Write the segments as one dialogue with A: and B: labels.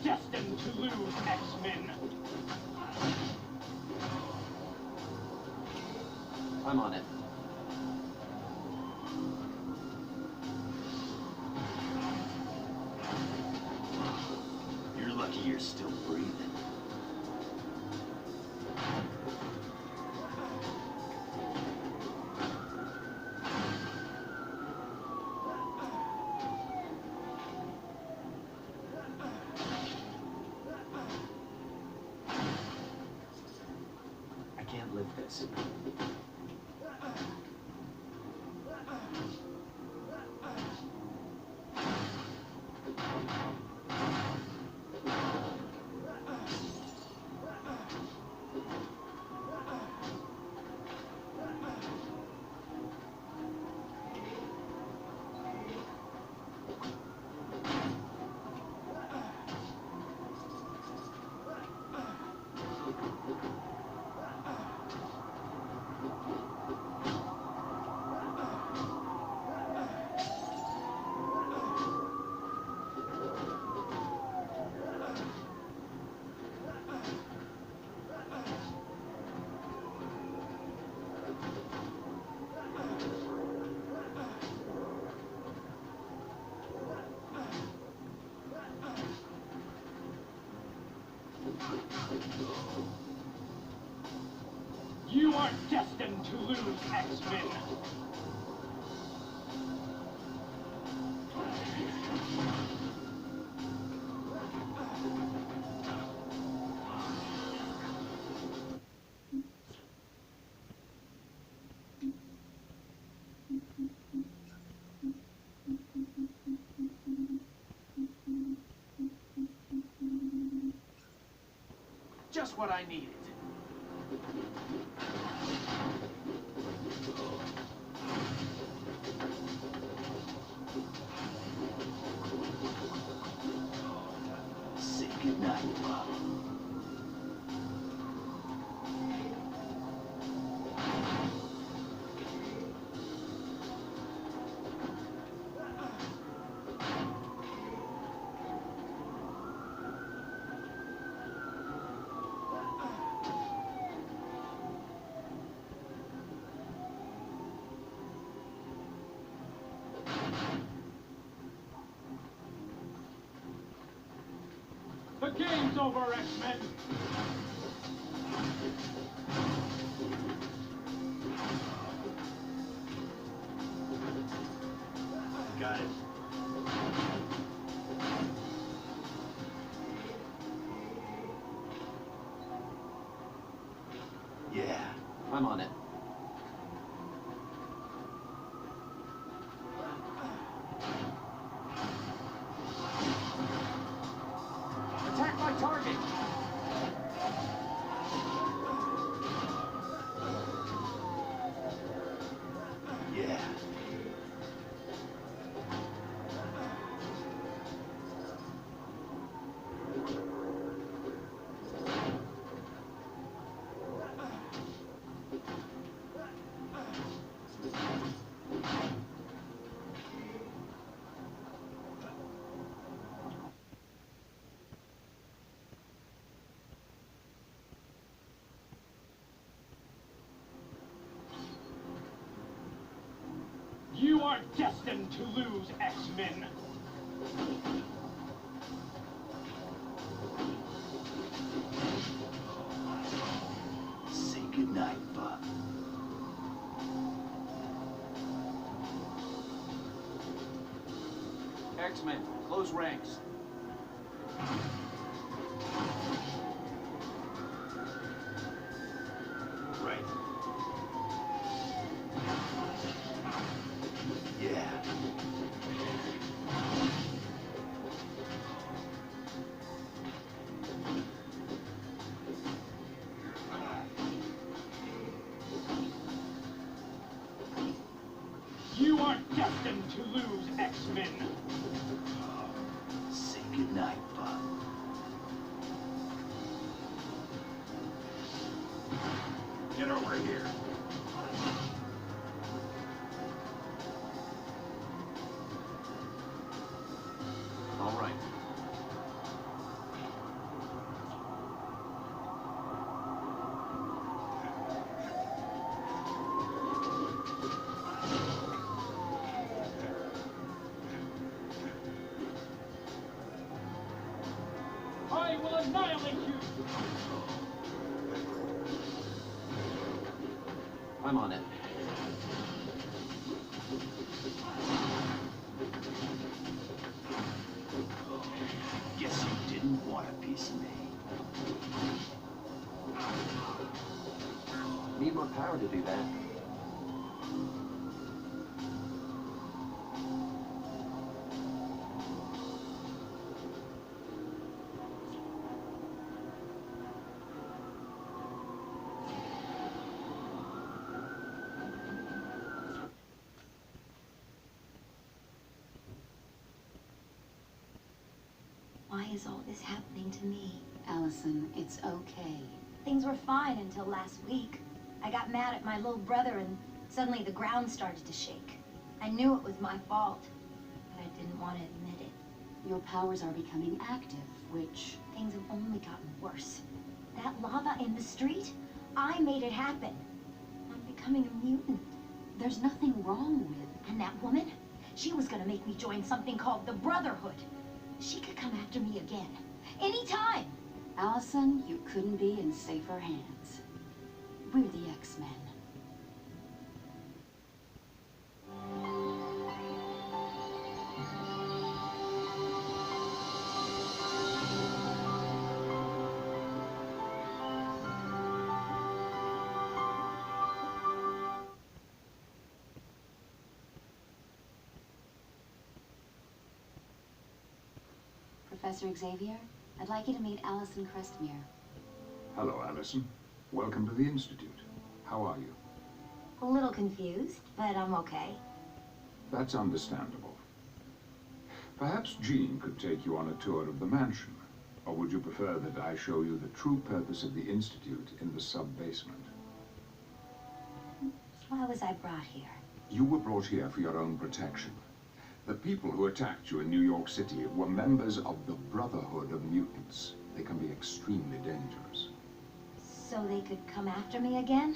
A: destined to lose, X-Men.
B: I'm on it.
C: You're lucky you're still breathing. I can't lift this.
A: You are destined to lose, X-Men.
B: Just what I needed.
C: Say goodnight, Bob.
A: The game's over, X-Men.
C: Got it. Yeah.
B: I'm on it. Attack my target!
C: Yeah.
A: You are destined to lose, X-Men.
C: Say goodnight, Bob.
B: X-Men, close ranks.
C: Right. Yeah.
A: You are destined to lose, X-Men.
C: Say goodnight, Bob. Get over here.
B: All right. I'm on it.
C: Oh, guess you didn't want a piece of me.
B: Need more power to do that.
D: Why is all this happening to me?
E: Allison, it's okay.
D: Things were fine until last week. I got mad at my little brother and suddenly the ground started to shake. I knew it was my fault, but I didn't want to admit it.
E: Your powers are becoming active, which...
D: Things have only gotten worse. That lava in the street, I made it happen. I'm becoming a mutant.
E: There's nothing wrong with...
D: And that woman, she was gonna make me join something called the Brotherhood. She could come after me again, anytime.
E: Allison, you couldn't be in safer hands. We're the X-Men. Professor Xavier, I'd like you to meet Allison Crestmere.
F: Hello, Allison. Welcome to the Institute. How are you?
D: A little confused, but I'm okay.
F: That's understandable. Perhaps Jean could take you on a tour of the mansion. Or would you prefer that I show you the true purpose of the Institute in the sub-basement?
D: Why was I brought here?
F: You were brought here for your own protection. The people who attacked you in New York City were members of the Brotherhood of Mutants. They can be extremely dangerous.
D: So they could come after me again?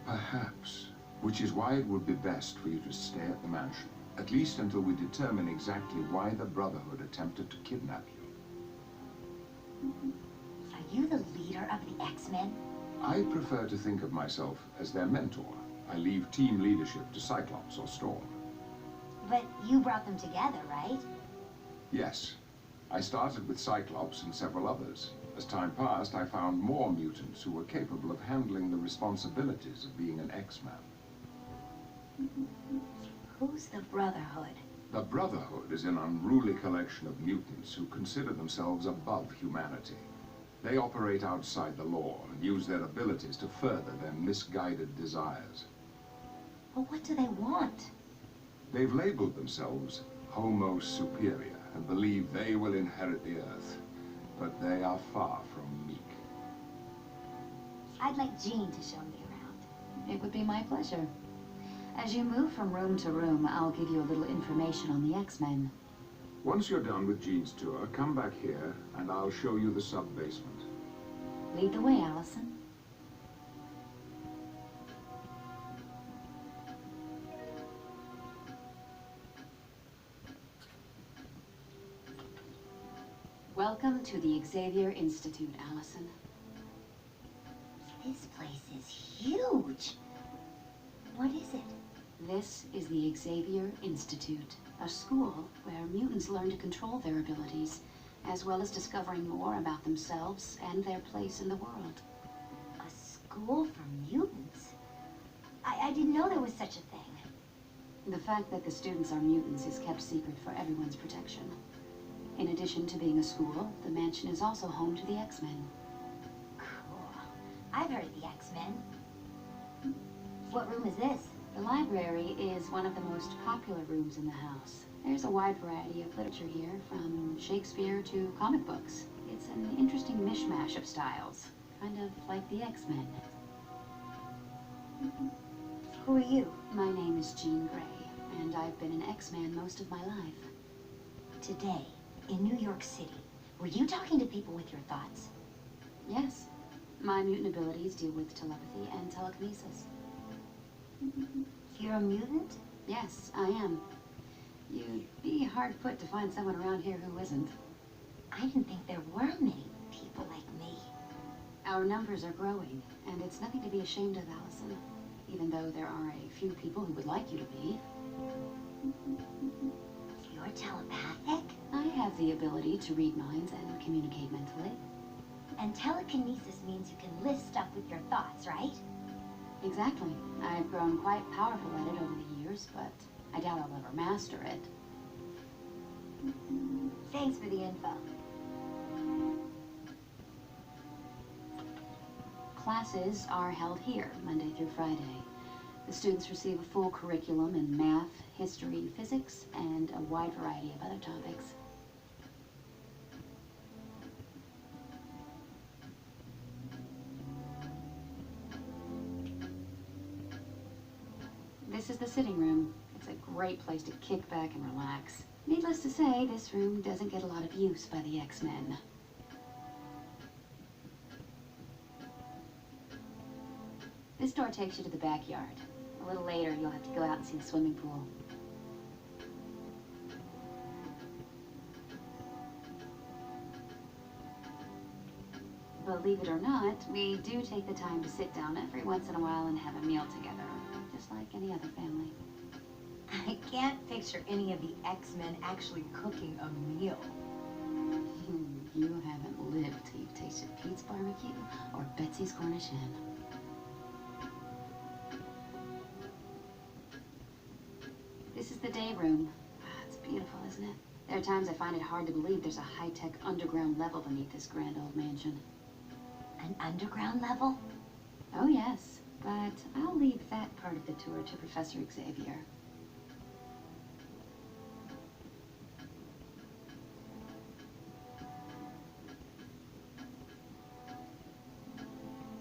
F: Perhaps. Which is why it would be best for you to stay at the mansion. At least until we determine exactly why the Brotherhood attempted to kidnap you.
D: Are you the leader of the X-Men?
F: I prefer to think of myself as their mentor. I leave team leadership to Cyclops or Storm.
D: But you brought them together, right?
F: Yes. I started with Cyclops and several others. As time passed, I found more mutants who were capable of handling the responsibilities of being an X-Man.
D: Who's the Brotherhood?
F: The Brotherhood is an unruly collection of mutants who consider themselves above humanity. They operate outside the law and use their abilities to further their misguided desires.
D: Well, what do they want?
F: They've labeled themselves Homo Superior and believe they will inherit the Earth. But they are far from meek.
D: I'd like Jean to show me around.
E: It would be my pleasure. As you move from room to room, I'll give you a little information on the X-Men.
F: Once you're done with Jean's tour, come back here and I'll show you the sub-basement.
E: Lead the way, Allison. Welcome to the Xavier Institute, Allison.
D: This place is huge. What is it?
E: This is the Xavier Institute, a school where mutants learn to control their abilities, as well as discovering more about themselves and their place in the world.
D: A school for mutants? I didn't know there was such a thing.
E: The fact that the students are mutants is kept secret for everyone's protection. In addition to being a school, the mansion is also home to the X-Men.
D: Cool. I've heard of the X-Men. What room is this?
E: The library is one of the most popular rooms in the house. There's a wide variety of literature here, from Shakespeare to comic books. It's an interesting mishmash of styles, kind of like the X-Men.
D: Who are you?
E: My name is Jean Grey, and I've been an X-Man most of my life.
D: Today, in New York City, were you talking to people with your thoughts?
E: Yes. My mutant abilities deal with telepathy and telekinesis.
D: You're a mutant?
E: Yes, I am. You'd be hard put to find someone around here who isn't.
D: I didn't think there were many people like me.
E: Our numbers are growing, and it's nothing to be ashamed of, Allison. even though there are a few people who would like you to be.
D: You're telepathic?
E: I have the ability to read minds and communicate mentally.
D: And telekinesis means you can lift stuff with your thoughts, right?
E: Exactly. I've grown quite powerful at it over the years, but I doubt I'll ever master it.
D: Thanks for the info.
E: Classes are held here, Monday through Friday. The students receive a full curriculum in math, history, physics, and a wide variety of other topics. This is the sitting room. It's a great place to kick back and relax. Needless to say, this room doesn't get a lot of use by the X-Men. This door takes you to the backyard. A little later, you'll have to go out and see the swimming pool. Believe it or not, we do take the time to sit down every once in a while and have a meal together, just like any other family.
D: I can't picture any of the X-Men actually cooking a meal.
E: You haven't lived till you've tasted Pete's barbecue or Betsy's Cornish hen. This is the day room. It's beautiful, isn't it? There are times I find it hard to believe there's a high-tech underground level beneath this grand old mansion.
D: An underground level?
E: Oh, yes. But I'll leave that part of the tour to Professor Xavier.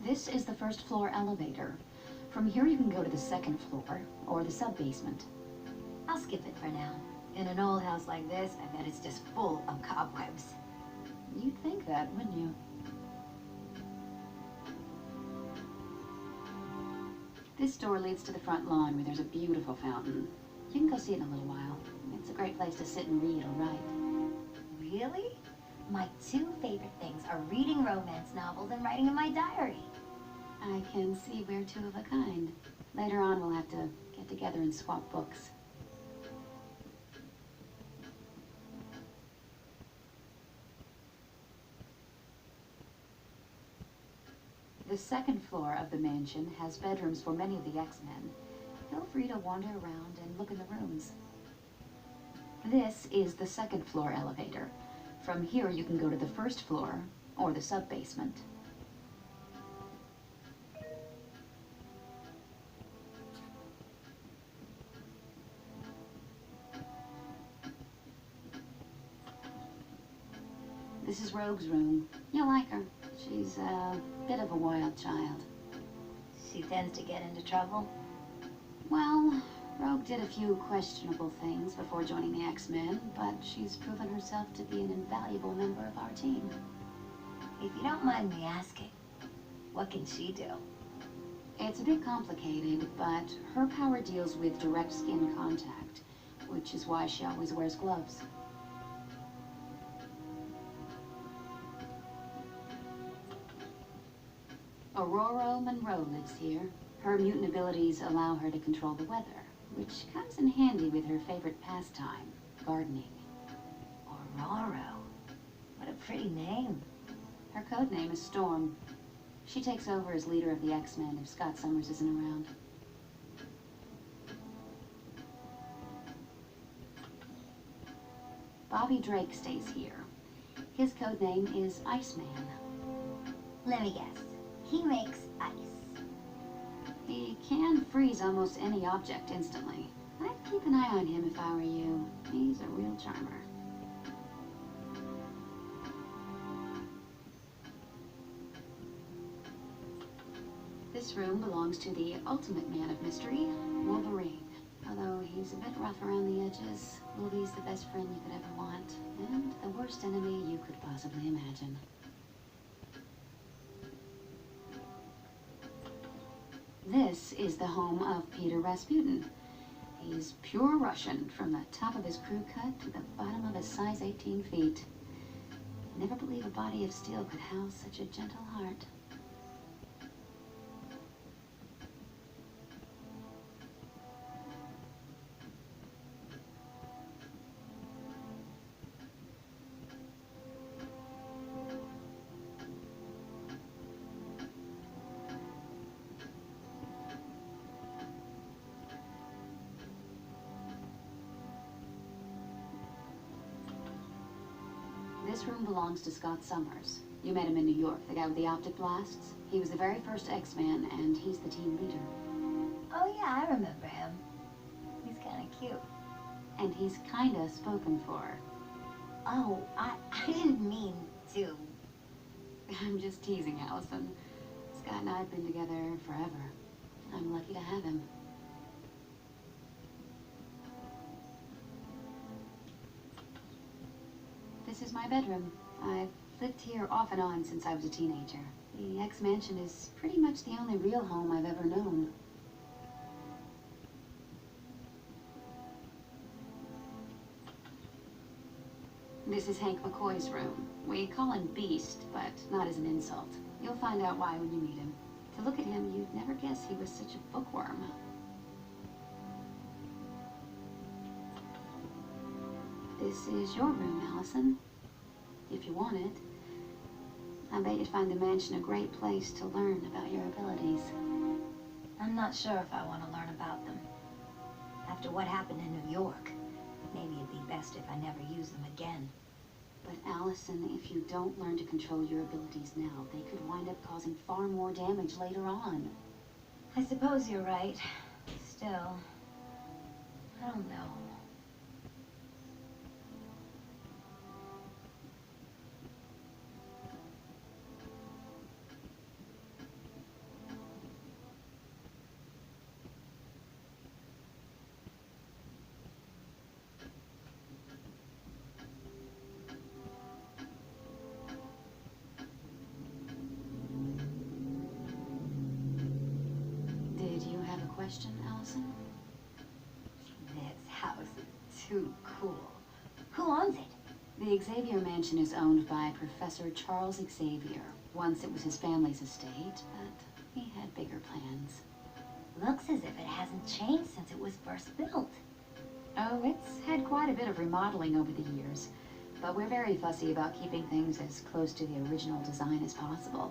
E: This is the first floor elevator. From here you can go to the second floor, or the sub-basement.
D: I'll skip it for now. In an old house like this, I bet it's just full of cobwebs.
E: You'd think that, wouldn't you? This door leads to the front lawn where there's a beautiful fountain. You can go see it in a little while. It's a great place to sit and read or write.
D: Really? My two favorite things are reading romance novels and writing in my diary.
E: I can see we're two of a kind. Later on, we'll have to get together and swap books. The second floor of the mansion has bedrooms for many of the X-Men. Feel free to wander around and look in the rooms. This is the second floor elevator. From here you can go to the first floor or the sub-basement. This is Rogue's room. You'll like her. She's a bit of a wild child.
D: She tends to get into trouble.
E: Well, Rogue did a few questionable things before joining the X-Men, but she's proven herself to be an invaluable member of our team.
D: If you don't mind me asking, what can she do?
E: It's a bit complicated, but her power deals with direct skin contact, which is why she always wears gloves. Aurora Monroe lives here. Her mutant abilities allow her to control the weather, which comes in handy with her favorite pastime, gardening.
D: Aurora. What a pretty name.
E: Her code name is Storm. She takes over as leader of the X-Men if Scott Summers isn't around. Bobby Drake stays here. His code name is Iceman.
D: Let me guess. He makes ice.
E: He can freeze almost any object instantly. I'd keep an eye on him if I were you. He's a real charmer. This room belongs to the ultimate man of mystery, Wolverine. Although he's a bit rough around the edges, Wolvie's the best friend you could ever want, and the worst enemy you could possibly imagine. This is the home of Peter Rasputin. He's pure Russian from the top of his crew cut to the bottom of his size 18 feet. Never believe a body of steel could house such a gentle heart. This room belongs to Scott Summers. You met him in New York, the guy with the optic blasts. He was the very first X-Man, and he's the team leader.
D: Oh yeah, I remember him. He's kind of cute.
E: And he's kinda spoken for.
D: Oh, I didn't mean to.
E: I'm just teasing, Allison. Scott and I have been together forever. I'm lucky to have him. This is my bedroom. I've lived here off and on since I was a teenager. The X-Mansion is pretty much the only real home I've ever known. This is Hank McCoy's room. We call him Beast, but not as an insult. You'll find out why when you meet him. To look at him, you'd never guess he was such a bookworm. This is your room, Allison. If you want it. I bet you'd find the mansion a great place to learn about your abilities.
D: I'm not sure if I want to learn about them. After what happened in New York, maybe it'd be best if I never use them again.
E: But Allison, if you don't learn to control your abilities now, they could wind up causing far more damage later on.
D: I suppose you're right. Still, I don't know.
E: Question, Allison?
D: This house is too cool. Who owns it?
E: The Xavier Mansion is owned by Professor Charles Xavier. Once it was his family's estate, but he had bigger plans.
D: Looks as if it hasn't changed since it was first built.
E: Oh, it's had quite a bit of remodeling over the years, but we're very fussy about keeping things as close to the original design as possible.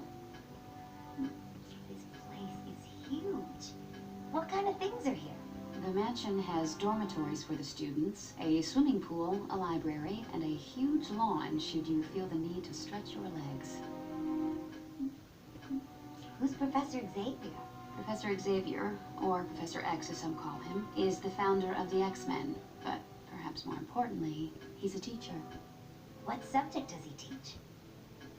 D: This place is huge. What kind of things are here?
E: The mansion has dormitories for the students, a swimming pool, a library, and a huge lawn should you feel the need to stretch your legs.
D: Who's Professor Xavier?
E: Professor Xavier, or Professor X as some call him, is the founder of the X-Men, but perhaps more importantly, he's a teacher.
D: What subject does he teach?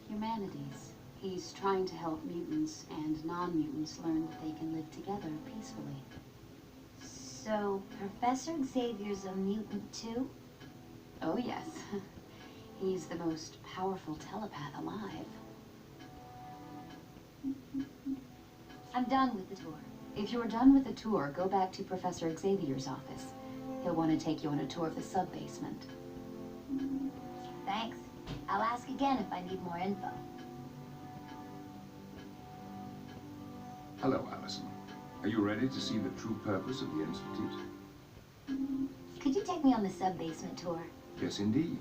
E: Humanities. He's trying to help mutants and non-mutants learn that they can live together peacefully.
D: So, Professor Xavier's a mutant too?
E: Oh yes. He's the most powerful telepath alive.
D: I'm done with the tour.
E: If you're done with the tour, go back to Professor Xavier's office. He'll want to take you on a tour of the sub-basement.
D: Thanks. I'll ask again if I need more info.
F: Hello, Allison. Are you ready to see the true purpose of the Institute?
D: Could you take me on the sub-basement tour?
F: Yes, indeed.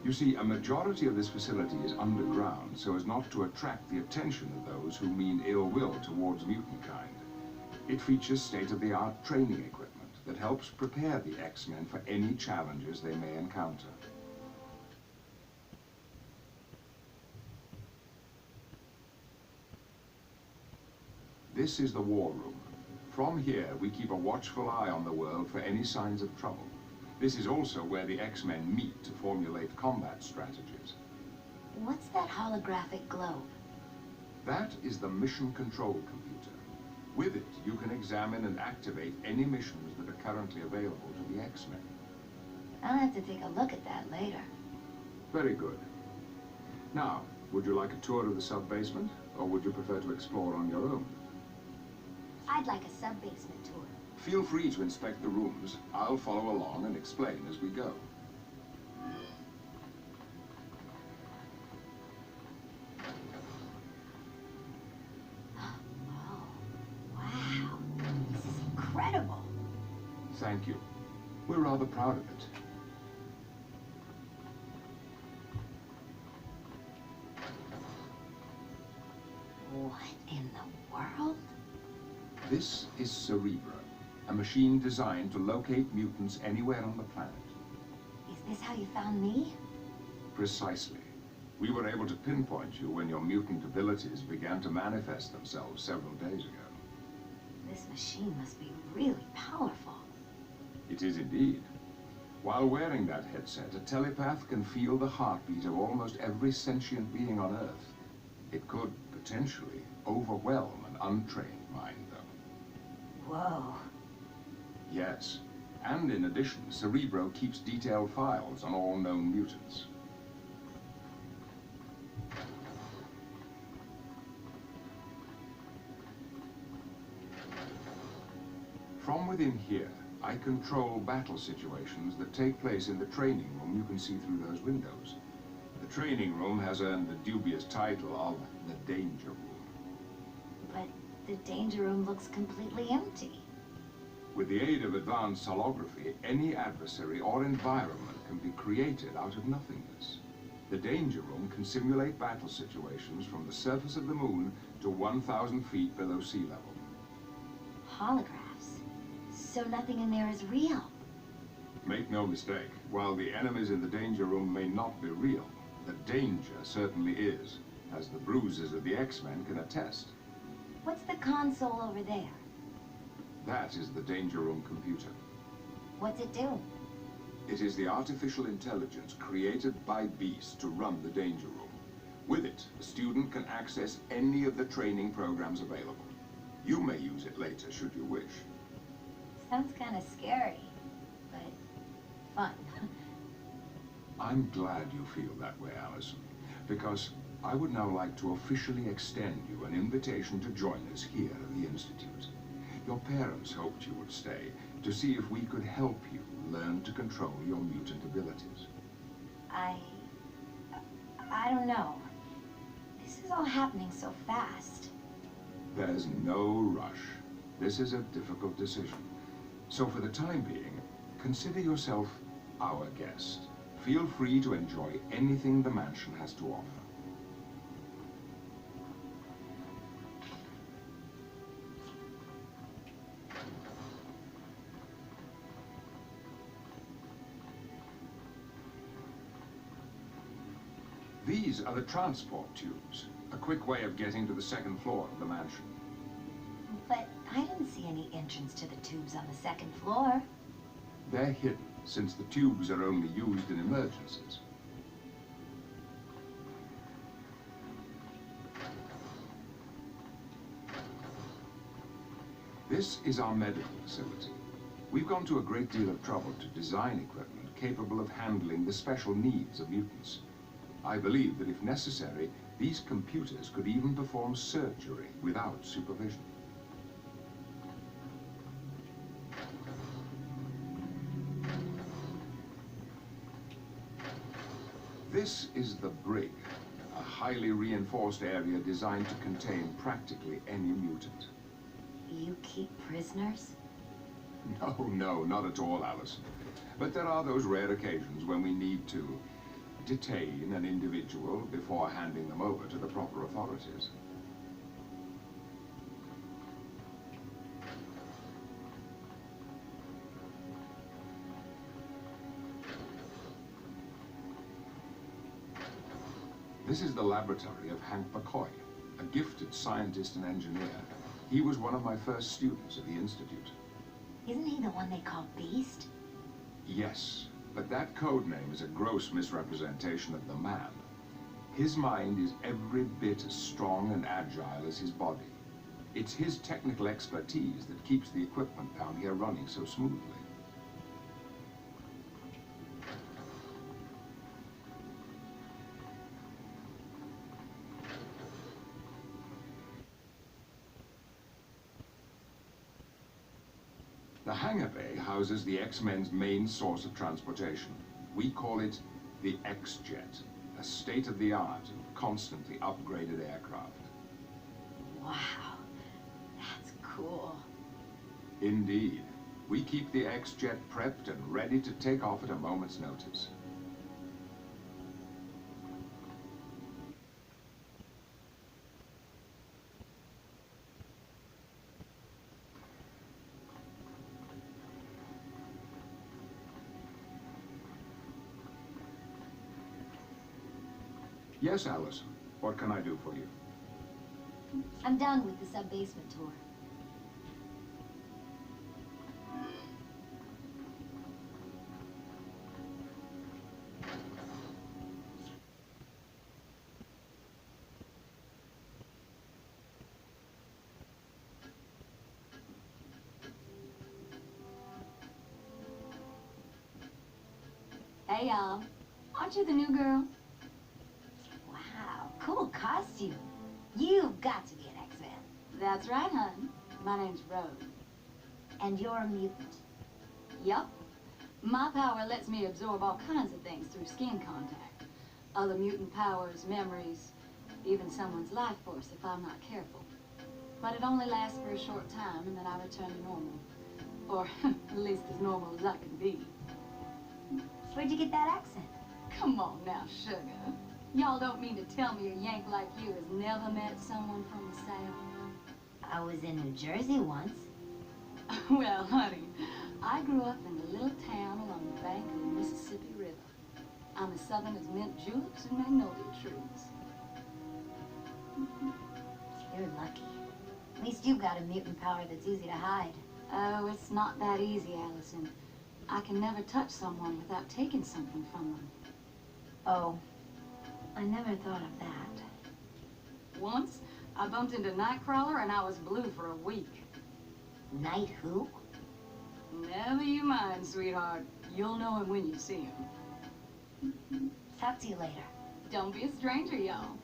F: You see, a majority of this facility is underground so as not to attract the attention of those who mean ill will towards mutant kind. It features state-of-the-art training equipment that helps prepare the X-Men for any challenges they may encounter. This is the war room. From here, we keep a watchful eye on the world for any signs of trouble. This is also where the X-Men meet to formulate combat strategies.
D: What's that holographic globe?
F: That is the mission control computer. With it, you can examine and activate any missions that are currently available to the X-Men.
D: I'll have to take a look at that later.
F: Very good. Now, would you like a tour of the sub-basement, or would you prefer to explore on your own?
D: I'd like a sub-basement tour.
F: Feel free to inspect the rooms. I'll follow along and explain as we go.
D: Oh, wow. This is incredible.
F: Thank you. We're rather proud of it.
D: What in the world?
F: This is Cerebro, a machine designed to locate mutants anywhere on the planet.
D: Is this how you found me?
F: Precisely. We were able to pinpoint you when your mutant abilities began to manifest themselves several days ago.
D: This machine must be really powerful.
F: It is indeed. While wearing that headset, a telepath can feel the heartbeat of almost every sentient being on Earth. It could, potentially, overwhelm an untrained mind, though.
D: Whoa.
F: Yes. And in addition, Cerebro keeps detailed files on all known mutants. From within here, I control battle situations that take place in the training room you can see through those windows. The training room has earned the dubious title of the Danger Room.
D: But the danger room looks completely empty.
F: With the aid of advanced holography, any adversary or environment can be created out of nothingness. The Danger Room can simulate battle situations from the surface of the moon to 1,000 feet below sea level.
D: Holographs. So nothing in there is real.
F: Make no mistake, while the enemies in the Danger Room may not be real, the danger certainly is, as the bruises of the X-Men can attest.
D: What's the console over there?
F: That is the Danger Room computer.
D: What's it do?
F: It is the artificial intelligence created by Beast to run the Danger Room. With it, a student can access any of the training programs available. You may use it later, should you wish.
D: Sounds kind of scary, but fun.
F: I'm glad you feel that way, Allison, because I would now like to officially extend you an invitation to join us here at the Institute. Your parents hoped you would stay to see if we could help you learn to control your mutant abilities.
D: I don't know. This is all happening so fast.
F: There's no rush. This is a difficult decision. So for the time being, consider yourself our guest. Feel free to enjoy anything the mansion has to offer. These are the transport tubes, a quick way of getting to the second floor of the mansion.
D: But I didn't see any entrance to the tubes on the second floor.
F: They're hidden, since the tubes are only used in emergencies. This is our medical facility. We've gone to a great deal of trouble to design equipment capable of handling the special needs of mutants. I believe that if necessary, these computers could even perform surgery without supervision. This is the brig, a highly reinforced area designed to contain practically any mutant.
D: You keep prisoners?
F: No, not at all, Allison. But there are those rare occasions when we need to detain an individual before handing them over to the proper authorities. This is the laboratory of Hank McCoy, a gifted scientist and engineer. He was one of my first students at the Institute.
D: Isn't he the one they call Beast?
F: Yes, but that code name is a gross misrepresentation of the man. His mind is every bit as strong and agile as his body. It's his technical expertise that keeps the equipment down here running so smoothly. The hangar bay houses the X-Men's main source of transportation. We call it the X-Jet, a state-of-the-art and constantly upgraded aircraft.
D: Wow, that's cool.
F: Indeed. We keep the X-Jet prepped and ready to take off at a moment's notice. Yes, Allison. What can I do for you?
D: I'm done with the sub-basement tour.
E: Hey, y'all. Aren't you the new girl?
D: Wow, cool costume. You've got to be an X-Man.
E: That's right, hon. My name's Rose.
D: And you're a mutant.
E: Yup. My power lets me absorb all kinds of things through skin contact. Other mutant powers, memories, even someone's life force if I'm not careful. But it only lasts for a short time and then I return to normal. Or at least as normal as I can be.
D: Where'd you get that accent?
E: Come on now, sugar. Y'all don't mean to tell me a Yank like you has never met someone from the South?
D: I was in New Jersey once.
E: Well, honey, I grew up in a little town along the bank of the Mississippi River. I'm as southern as mint juleps and magnolia trees.
D: You're lucky. At least you've got a mutant power that's easy to hide.
E: Oh, it's not that easy, Allison. I can never touch someone without taking something from them.
D: Oh, I never thought of that.
E: Once, I bumped into Nightcrawler and I was blue for a week.
D: Night who?
E: Never you mind, sweetheart. You'll know him when you see him.
D: Talk to you later.
E: Don't be a stranger, y'all.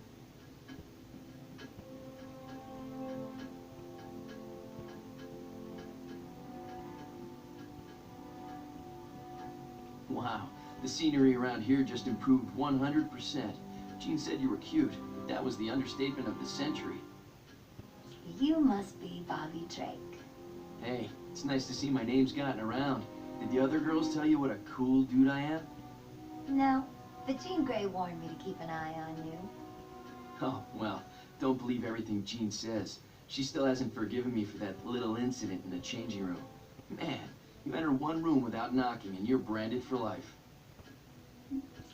B: Wow, the scenery around here just improved 100%. Jean said you were cute. That was the understatement of the century.
D: You must be Bobby Drake.
B: Hey, it's nice to see my name's gotten around. Did the other girls tell you what a cool dude I am?
D: No, but Jean Grey warned me to keep an eye on you.
B: Oh, well, don't believe everything Jean says. She still hasn't forgiven me for that little incident in the changing room. Man, you enter one room without knocking and you're branded for life.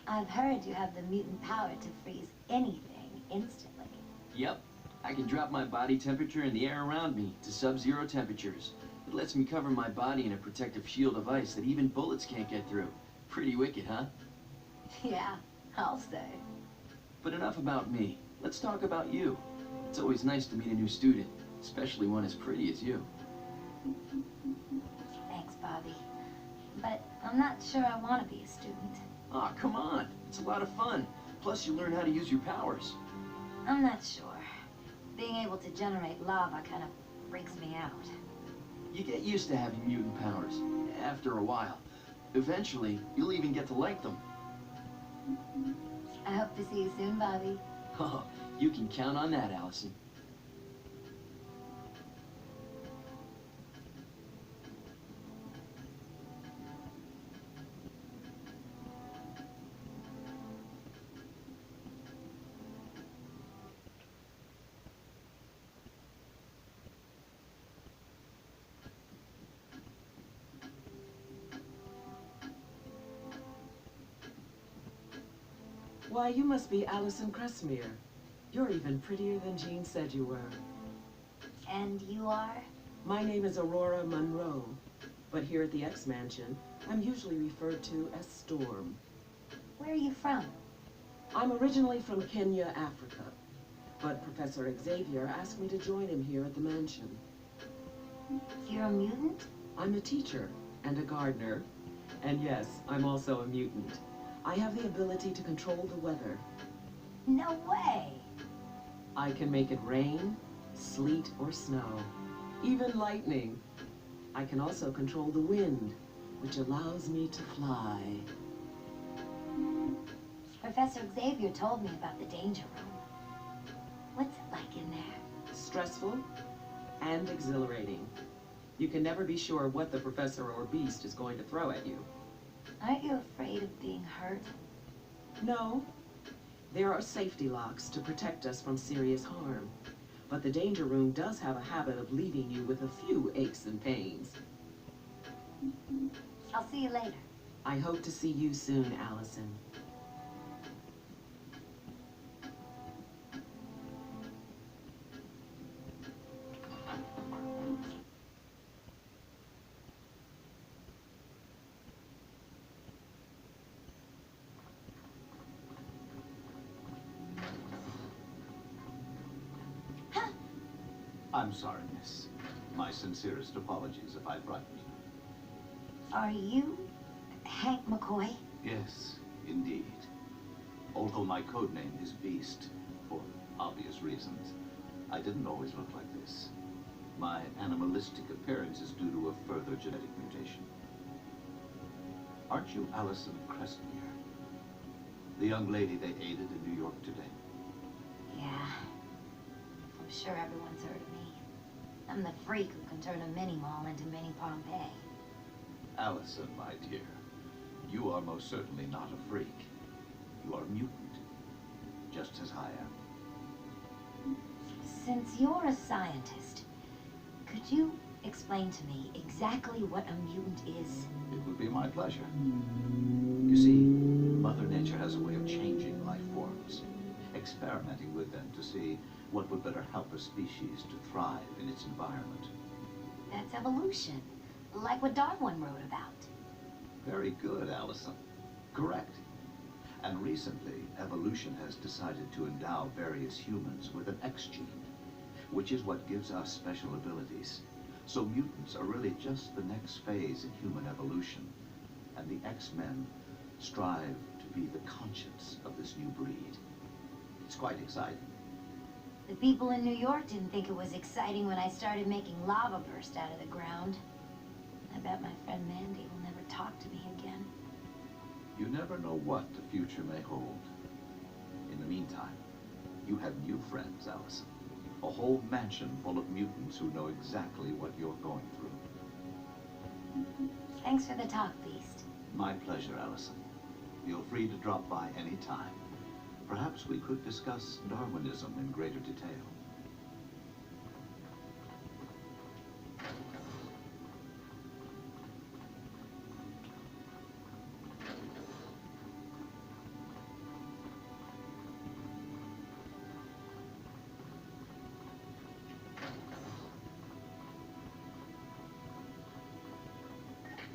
D: I've heard you have the mutant power to freeze anything instantly.
B: Yep, I can drop my body temperature and the air around me to sub-zero temperatures. It lets me cover my body in a protective shield of ice that even bullets can't get through. Pretty wicked, huh?
D: Yeah, I'll say.
B: But enough about me. Let's talk about you. It's always nice to meet a new student, especially one as pretty as you.
D: Thanks, Bobby. But I'm not sure I want to be a student.
B: Aw, come on. It's a lot of fun. Plus, you learn how to use your powers.
D: I'm not sure. Being able to generate lava kind of freaks me out.
B: You get used to having mutant powers, after a while. Eventually, you'll even get to like them.
D: I hope to see you soon, Bobby.
B: Oh, you can count on that, Allison.
G: Why, you must be Allison Cressmere. You're even prettier than Jean said you were.
D: And you are?
G: My name is Aurora Monroe, but here at the X-Mansion, I'm usually referred to as Storm.
D: Where are you from?
G: I'm originally from Kenya, Africa, but Professor Xavier asked me to join him here at the mansion.
D: You're a mutant?
G: I'm a teacher and a gardener, and yes, I'm also a mutant. I have the ability to control the weather.
D: No way!
G: I can make it rain, sleet, or snow, even lightning. I can also control the wind, which allows me to fly.
D: Professor Xavier told me about the danger room. What's it like in there?
G: Stressful and exhilarating. You can never be sure what the professor or beast is going to throw at you.
D: Aren't you afraid of being hurt?
G: No. There are safety locks to protect us from serious harm. But the danger room does have a habit of leaving you with a few aches and pains.
D: I'll see you later.
G: I hope to see you soon, Allison.
C: I'm sorry, miss. My sincerest apologies if I frightened you.
D: Are you Hank McCoy?
C: Yes, indeed. Although my code name is Beast, for obvious reasons, I didn't always look like this. My animalistic appearance is due to a further genetic mutation. Aren't you Allison Crestmere? The young lady they aided in New York today?
D: Yeah. I'm sure everyone's heard of me. I'm the freak who can turn a mini-mall into mini Pompeii.
C: Allison, my dear, you are most certainly not a freak. You are a mutant, just as I am.
D: Since you're a scientist, could you explain to me exactly what a mutant is?
C: It would be my pleasure. You see, Mother Nature has a way of changing life forms, experimenting with them to see what would better help a species to thrive in its environment.
D: That's evolution, like what Darwin wrote about.
C: Very good, Allison. Correct. And recently, evolution has decided to endow various humans with an X gene, which is what gives us special abilities. So mutants are really just the next phase in human evolution, and the X-Men strive to be the conscience of this new breed. It's quite exciting.
D: The people in New York didn't think it was exciting when I started making lava burst out of the ground. I bet my friend Mandy will never talk to me again.
C: You never know what the future may hold. In the meantime, you have new friends, Allison. A whole mansion full of mutants who know exactly what you're going through.
D: Thanks for the talk, Beast.
C: My pleasure, Allison. Feel free to drop by any time. Perhaps we could discuss Darwinism in greater detail.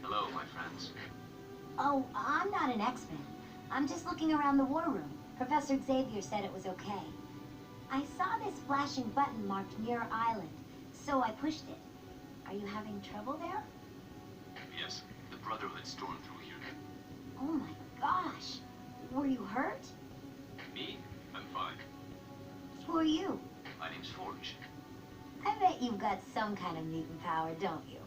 B: Hello, my friends.
D: Oh, I'm not an X-Men. I'm just looking around the war room. Professor Xavier said it was okay. I saw this flashing button marked Muir Island, so I pushed it. Are you having trouble there?
B: Yes, the Brotherhood stormed through here.
D: Oh my gosh. Were you hurt?
B: Me? I'm fine.
D: Who are you?
B: My name's Forge.
D: I bet you've got some kind of mutant power, don't you?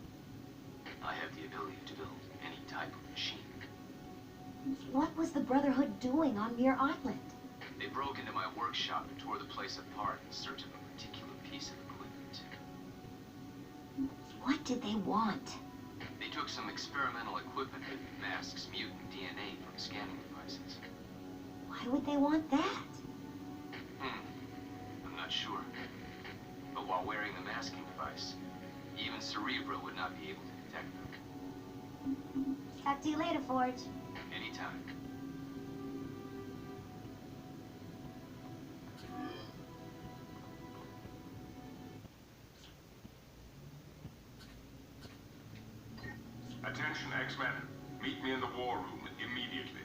B: I have the ability to build any type of machine.
D: What was the Brotherhood doing on Muir Island?
B: They broke into my workshop and tore the place apart in search of a particular piece of equipment.
D: What did they want?
B: They took some experimental equipment that masks mutant DNA from scanning devices.
D: Why would they want that?
B: I'm not sure. But while wearing the masking device, even Cerebro would not be able to detect them.
D: Talk to you later, Forge.
B: Anytime.
F: Attention, X-Men. Meet me in the war room immediately.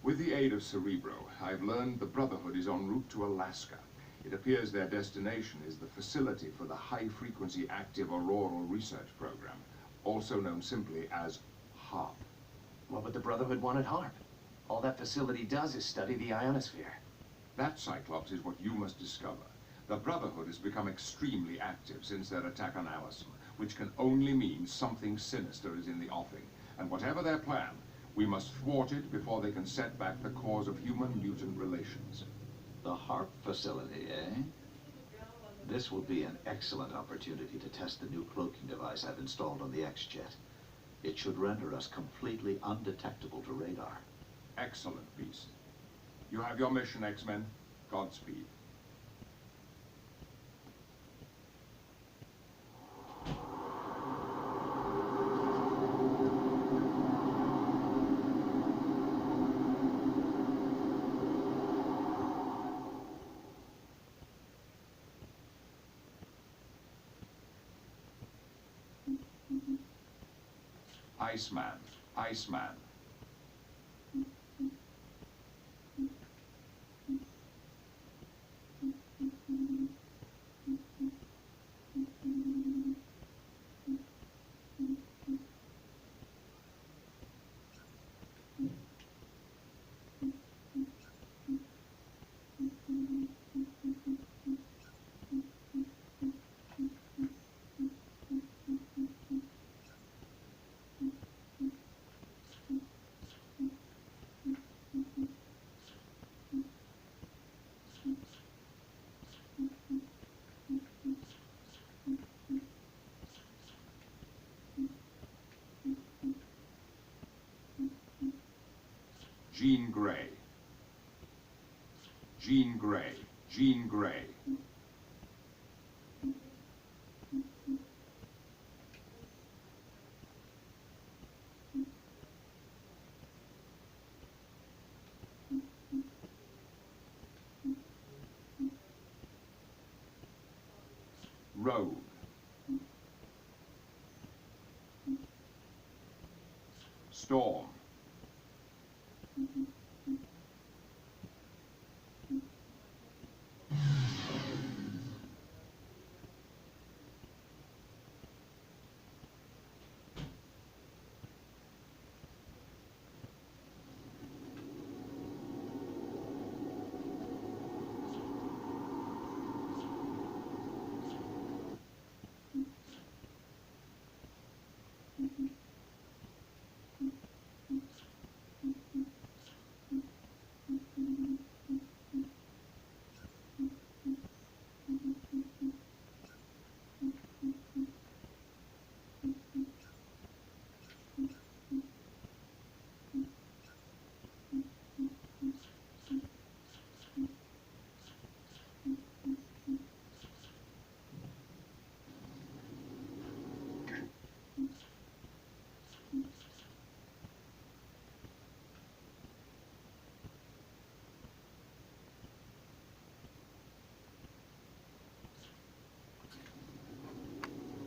F: With the aid of Cerebro, I've learned the Brotherhood is en route to Alaska. It appears their destination is the facility for the High-Frequency Active Auroral Research Program, also known simply as HARP.
H: What would the Brotherhood want at HARP? All that facility does is study the ionosphere.
F: That, Cyclops, is what you must discover. The Brotherhood has become extremely active since their attack on Allison, which can only mean something sinister is in the offing. And whatever their plan, we must thwart it before they can set back the cause of human-mutant relations.
C: The HARP facility, eh? This will be an excellent opportunity to test the new cloaking device I've installed on the X-Jet. It should render us completely undetectable to radar.
F: Excellent, Beast. You have your mission, X-Men. Godspeed. Iceman, Iceman. Jean Grey. Jean Grey. Jean Grey. Rogue. Storm.